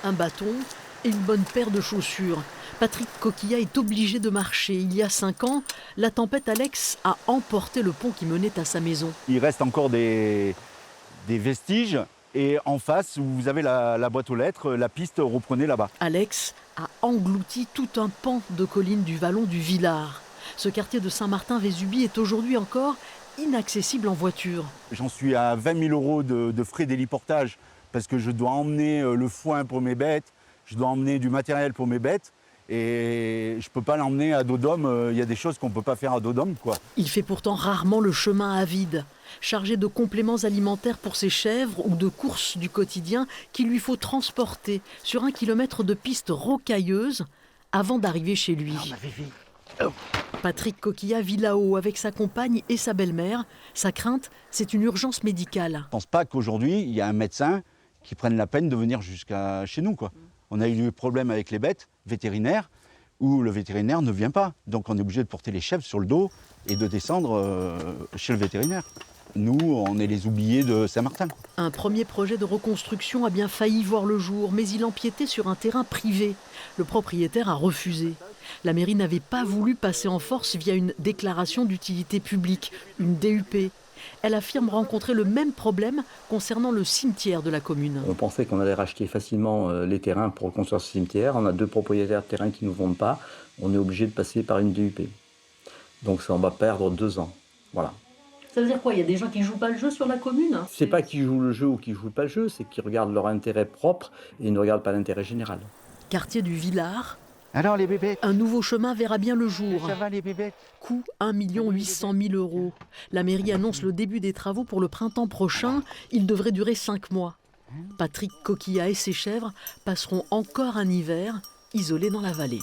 Un bâton et une bonne paire de chaussures. Patrick Coquillat est obligé de marcher. Il y a 5 ans, la tempête Alex a emporté le pont qui menait à sa maison. Il reste encore des vestiges et en face, où vous avez la boîte aux lettres, la piste reprenez là-bas. Alex a englouti tout un pan de collines du vallon du Villard. Ce quartier de Saint-Martin-Vésubie est aujourd'hui encore inaccessible en voiture. J'en suis à 20 000 € de frais d'héliportage parce que je dois emmener le foin pour mes bêtes, je dois emmener du matériel pour mes bêtes et je ne peux pas l'emmener à dos d'homme. Il y a des choses qu'on ne peut pas faire à dos d'homme, quoi. Il fait pourtant rarement le chemin à vide. Chargé de compléments alimentaires pour ses chèvres ou de courses du quotidien qu'il lui faut transporter sur 1 kilomètre de pistes rocailleuses avant d'arriver chez lui. Patrick Coquillat vit là-haut avec sa compagne et sa belle-mère. Sa crainte, c'est une urgence médicale. Je ne pense pas qu'aujourd'hui, il y a un médecin qui prenne la peine de venir jusqu'à chez nous, quoi. On a eu des problèmes avec les bêtes vétérinaires où le vétérinaire ne vient pas. Donc on est obligé de porter les chèvres sur le dos et de descendre chez le vétérinaire. Nous, on est les oubliés de Saint-Martin. Un premier projet de reconstruction a bien failli voir le jour, mais il empiétait sur un terrain privé. Le propriétaire a refusé. La mairie n'avait pas voulu passer en force via une déclaration d'utilité publique, une DUP. Elle affirme rencontrer le même problème concernant le cimetière de la commune. On pensait qu'on allait racheter facilement les terrains pour reconstruire ce cimetière. On a 2 propriétaires de terrain qui ne nous vendent pas. On est obligé de passer par une DUP. Donc ça, on va perdre 2 ans. Voilà. Ça veut dire quoi? Il y a des gens qui ne jouent pas le jeu sur la commune? C'est pas qui jouent le jeu ou qui jouent pas le jeu, c'est qu'ils regardent leur intérêt propre et ne regardent pas l'intérêt général. Quartier du Villard. Alors les bébés, Un nouveau chemin verra bien le jour. ça va les bébés? Coût 1 800 000 €. La mairie annonce le début des travaux pour le printemps prochain. Il devrait durer 5 mois. Patrick Coquillat et ses chèvres passeront encore un hiver isolés dans la vallée.